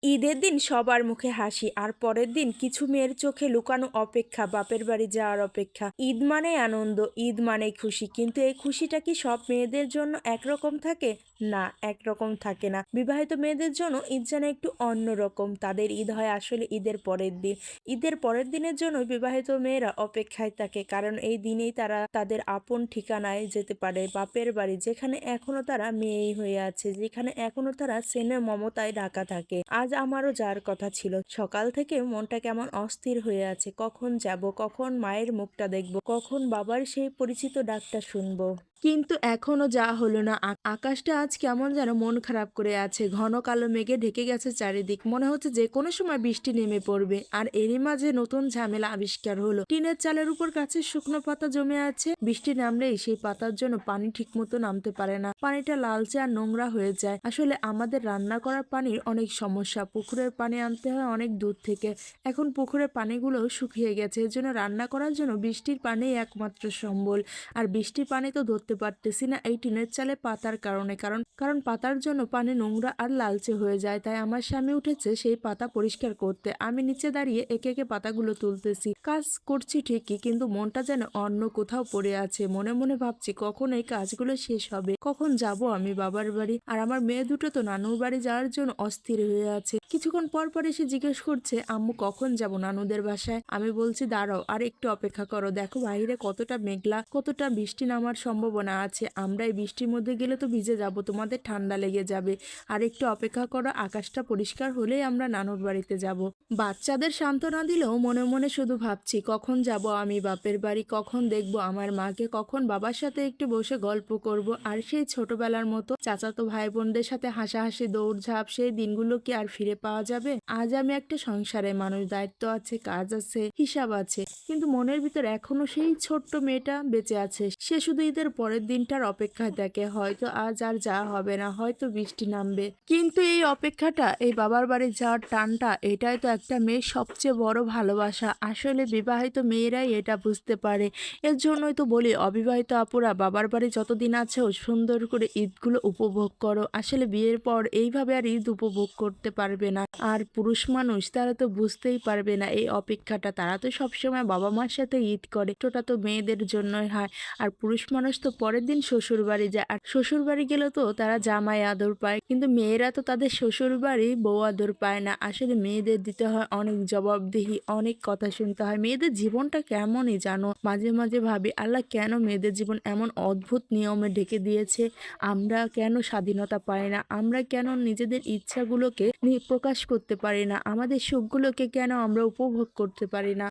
ঈদের দিন সবার মুখে হাসি আর পরের দিন কিছু মেয়ের চোখে লুকানো অপেক্ষা, বাপের বাড়ি যাওয়ার অপেক্ষা। ঈদ মানেই আনন্দ, ঈদ মানেই খুশি, কিন্তু এই খুশিটা কি সব মেয়েদের জন্য একরকম থাকে? না, একরকম থাকে না। বিবাহিত মেয়েদের জন্য ঈদ যেন একটু অন্যরকম। তাদের ঈদ হয় আসলে ঈদের পরের দিন। ঈদের পরের দিনের জন্য বিবাহিত মেয়েরা অপেক্ষায় থাকে, কারণ এই দিনেই তারা তাদের আপন ঠিকানায় যেতে পারে, বাপের বাড়ি, যেখানে এখনো তারা মেয়েই হয়ে আছে, যেখানে এখনো তারা স্নেহ মমতায় ঢাকা থাকে। আজ আমারও যাওয়ার কথা ছিল। সকাল থেকে মনটা কেমন অস্থির হয়ে আছে। কখন যাব, কখন মায়ের মুখটা দেখব, কখন বাবার সেই পরিচিত ডাকটা শুনবো। কিন্তু এখনো যাওয়া হলো না। আকাশটা আজ কেমন যেন মন খারাপ করে আছে। ঘন কালো মেঘে ঢেকে গেছে চারিদিক। মনে হচ্ছে যে কোনো সময় বৃষ্টি নেমে পড়বে। আর এরই মাঝে নতুন ঝামেলা আবিষ্কার হলো। টিনের চালের উপর গাছের শুকনো পাতা জমে আছে। বৃষ্টি নামলেই সেই পাতার জন্য পানি ঠিকমতো নামতে পারে না। পানিটা লালচে আর নোংরা হয়ে যায়। আসলে আমাদের রান্না করার পানির অনেক সমস্যা। পুকুরের পানি আনতে হয় অনেক দূর থেকে। এখন পুকুরের পানিগুলো শুকিয়ে গেছে। এর জন্য রান্না করার জন্য বৃষ্টির পানিই একমাত্র সম্বল। আর বৃষ্টির পানি তো ধরতে পারতেছি না এই টিনের চালে পাতার কারণে। কারণ কারণ পাতার জন্য পানি নোংরা আর লালচে হয়ে যায়। তাই আমার স্বামী উঠেছে সেই পাতা পরিষ্কার করতে। আমি নিচে দাঁড়িয়ে একে একে পাতাগুলো তুলতেছি। কাজ করছি ঠিকই, কিন্তু মনটা যেন অন্য কোথাও পড়ে আছে। মনে মনে ভাবছি কখন এই কাজগুলো শেষ হবে, কখন যাব আমি বাবার বাড়ি। আর আমার মেয়ে দুটো তো নানুর বাড়ি যাওয়ার জন্য অস্থির হয়ে আছে। কিছুক্ষণ পর পর এসে জিজ্ঞেস করছে, আম্মু কখন যাব নানুদের বাসায়। আমি বলছি দাঁড়াও, আর একটু অপেক্ষা করো। দেখো বাইরে কতটা মেঘলা, কতটা বৃষ্টি নামার সম্ভাবনা আছে। আমরা এই বৃষ্টির মধ্যে গেলে তো ভিজে যাব, তোমাদের ঠান্ডা লেগে যাবে। আর একটু অপেক্ষা করো, আকাশটা পরিষ্কার হলেই আমরা নানুর বাড়িতে যাব। বাচ্চাদের সান্ত্বনা দিলেও মনে মনে শুধু ভাবছি কখন যাব আমি বাপের বাড়ি, কখন দেখবো আমার মাকে, কখন বাবার সাথে একটু বসে গল্প করব। আর সেই ছোটবেলার মতো চাচাতো ভাই বোনদের সাথে হাসাহাসি দৌড়ঝাঁপ, সেই দিনগুলো কি আর ফিরে পাওয়া যাবে? আজ আমি একটা সংসারে মানুষ, দায়িত্ব আছে, কাজ আছে, হিসাব আছে, কিন্তু মনের ভিতর এখনো সেই ছোট্ট মেয়েটা বেঁচে আছে। সে শুধু ঈদের পরের দিনটার অপেক্ষায় থাকে। হয়তো আজ আর যাওয়া হবে না, হয়তো বৃষ্টি নামবে, কিন্তু এই অপেক্ষাটা, এই বাবার বাড়ি যাওয়ার টানটা, এটাই তো একটা মেয়ের সবচেয়ে বড় ভালোবাসা। আসলে বিবাহিত মেয়েরাই এটা বুঝতে পারে। এর জন্যই তো বলি অবিবাহিত আপুরা বাবার বাড়ি যতদিন আছো সুন্দর করে ঈদগুলো উপভোগ করো। আসলে বিয়ের পর এইভাবে আর ঈদ উপভোগ করতে পারবে না। আর পুরুষ মানুষ তারা তো বুঝতেই পারবে না এই অপেক্ষাটা। তারা তো সবসময় বাবা মার সাথে ঈদ করে, ওটা তো মেয়েদের জন্যই হয়। আর পুরুষ মানুষ তো পরের দিন শ্বশুর বাড়ি যায়, আর শ্বশুর বাড়ি গেলে তো তারা জামাই আদর পায়, কিন্তু মেয়েরা তো তাদের শ্বশুর বাড়ি বউ আদর পায় না। আসলে মেয়েদের দিতে হয় অনেক জবাবদিহি, অনেক কথা শুনতে হয়। মেয়েদের জীবনটা কেমনই জানো, মাঝে মাঝে ভাবি আল্লাহ কেন মেয়েদের জীবন এমন অদ্ভুত নিয়মে ঢেকে দিয়েছে। আমরা কেন স্বাধীনতা পাই না? আমরা কেন নিজেদের ইচ্ছাগুলোকে প্রকাশ করতে পারি না? আমাদের সুখগুলোকে কেন আমরা উপভোগ করতে পারি না?